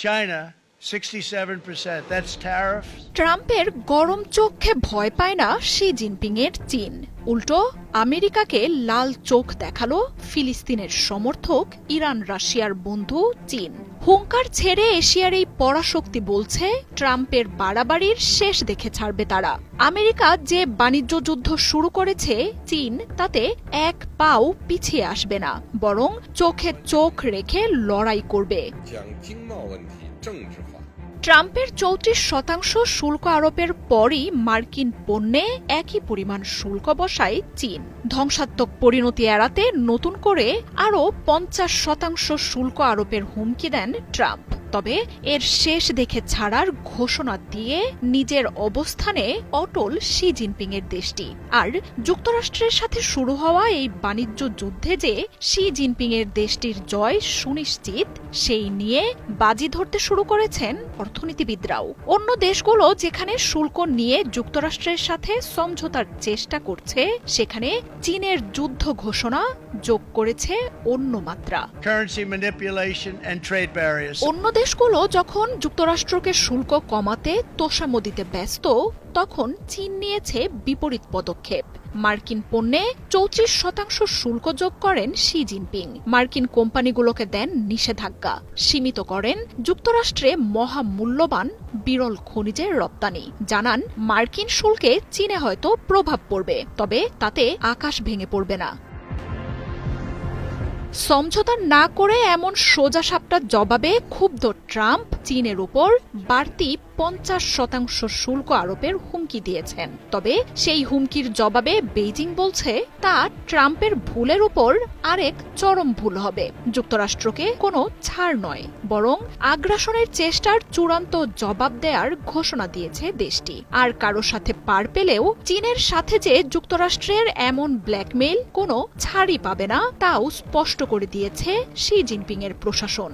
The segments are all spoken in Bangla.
China, 67%. That's tariffs. ট্রাম্পের গরম চোখে ভয় পায় না শি জিনপিং এর চীন। উল্টো আমেরিকাকে লাল চোখ দেখালো ফিলিস্তিনের সমর্থক ইরান রাশিয়ার বন্ধু চীন। হুঙ্কার ছেড়ে এশিয়ার এই পরাশক্তি বলছে ট্রাম্পের বাড়াবাড়ির শেষ দেখে ছাড়বে তারা। আমেরিকা যে বাণিজ্য যুদ্ধ শুরু করেছে চীন তাতে এক পাও পিছিয়ে আসবে না, বরং চোখে চোখ রেখে লড়াই করবে। ট্রাম্পের ৩৪% শুল্ক আরোপের পরই মার্কিন পণ্যে একই পরিমাণ শুল্ক বসায় চীন। ধ্বংসাত্মক পরিণতি এড়াতে নতুন করে আরও ৫০% শুল্ক আরোপের হুমকি দেন ট্রাম্প। তবে এর শেষ দেখে ছাড়ার ঘোষণা দিয়ে নিজের অবস্থানে অটল শি জিনপিং এর দেশটি। আর যুক্তরাষ্ট্রের সাথে শুরু হওয়া এই বাণিজ্য যুদ্ধে যে শি জিনপিং এর দেশটির জয় সুনিশ্চিত সেই নিয়ে বাজি ধরতে শুরু করেছেন অর্থনীতিবিদরাও। অন্য দেশগুলো যেখানে শুল্ক নিয়ে যুক্তরাষ্ট্রের সাথে সমঝোতার চেষ্টা করছে সেখানে চীনের যুদ্ধ ঘোষণা যোগ করেছে অন্য মাত্রা। Currency manipulation and trade barriers. অন্য দেশগুলো যখন যুক্তরাষ্ট্রকে শুল্ক কমাতে তোষামো দিতে ব্যস্ত তখন চীন নিয়েছে বিপরীত পদক্ষেপ। মার্কিন পণ্যে ৩৪% শুল্ক যোগ করেন শি জিনপিং। মার্কিন কোম্পানিগুলোকে দেন নিষেধাজ্ঞা, সীমিত করেন যুক্তরাষ্ট্রে মহামূল্যবান বিরল খনিজের রপ্তানি। জানান মার্কিন শুল্কে চীনে হয়তো প্রভাব পড়বে, তবে তাতে আকাশ ভেঙে পড়বে না। সমঝোতা না করে এমন সোজাসাপটা জবাবে ক্ষুব্ধ ট্রাম্প চীনের উপর বাড়তি ৫০% শুল্ক আরোপের হুমকি দিয়েছেন। তবে সেই হুমকির জবাবে বেইজিং বলছে তা ট্রাম্পের ভুলের উপর আরেক চরম ভুল হবে। যুক্তরাষ্ট্রকে কোনো ছাড় নয়, বরং আগ্রাসনের চেষ্টার চূড়ান্ত জবাব দেওয়ার ঘোষণা দিয়েছে দেশটি। আর কারো সাথে পার পেলেও চীনের সাথে যে যুক্তরাষ্ট্রের এমন ব্ল্যাকমেইল কোনো ছাড়ই পাবে না তাও স্পষ্ট করে দিয়েছে শি জিনপিং এর প্রশাসন।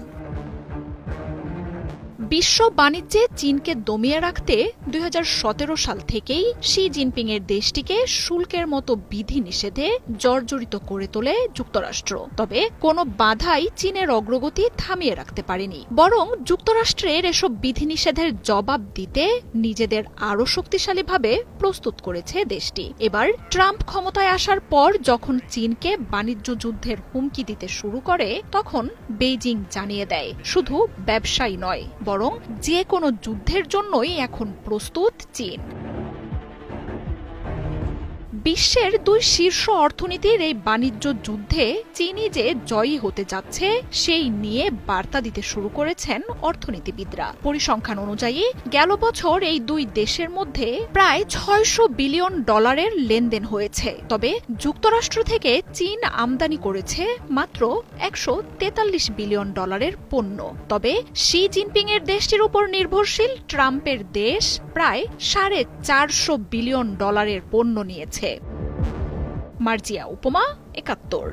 বিশ্ব বাণিজ্যে চীনকে দমিয়ে রাখতে ২০১৭ সাল থেকেই শি জিনপিং এর দেশটিকে শুল্কের মতো বিধি নিষেধে জর্জরিত করে তোলে যুক্তরাষ্ট্র। তবে কোনো বাধাই চীনের অগ্রগতি থামিয়ে রাখতে পারেনি, বরং যুক্তরাষ্ট্রের এসব বিধিনিষেধের জবাব দিতে নিজেদের আরও শক্তিশালীভাবে প্রস্তুত করেছে দেশটি। এবার ট্রাম্প ক্ষমতায় আসার পর যখন চীনকে বাণিজ্য যুদ্ধের হুমকি দিতে শুরু করে তখন বেইজিং জানিয়ে দেয় শুধু ব্যবসায়ী নয়, বরং যে কোনো যুদ্ধের জন্যই এখন প্রস্তুত চীন। বিশ্বের দুই শীর্ষ অর্থনীতির এই বাণিজ্য যুদ্ধে চীনই যে জয়ী হতে যাচ্ছে সেই নিয়ে বার্তা দিতে শুরু করেছেন অর্থনীতিবিদরা। পরিসংখ্যান অনুযায়ী গেল বছর এই দুই দেশের মধ্যে প্রায় $৬০০ বিলিয়ন লেনদেন হয়েছে। তবে যুক্তরাষ্ট্র থেকে চীন আমদানি করেছে মাত্র $১৪৩ বিলিয়ন পণ্য। তবে শি জিনপিং এর দেশটির উপর নির্ভরশীল ট্রাম্পের দেশ প্রায় $৪৫০ বিলিয়ন পণ্য নিয়েছে। মার্জিয়া উপমা, ৭১।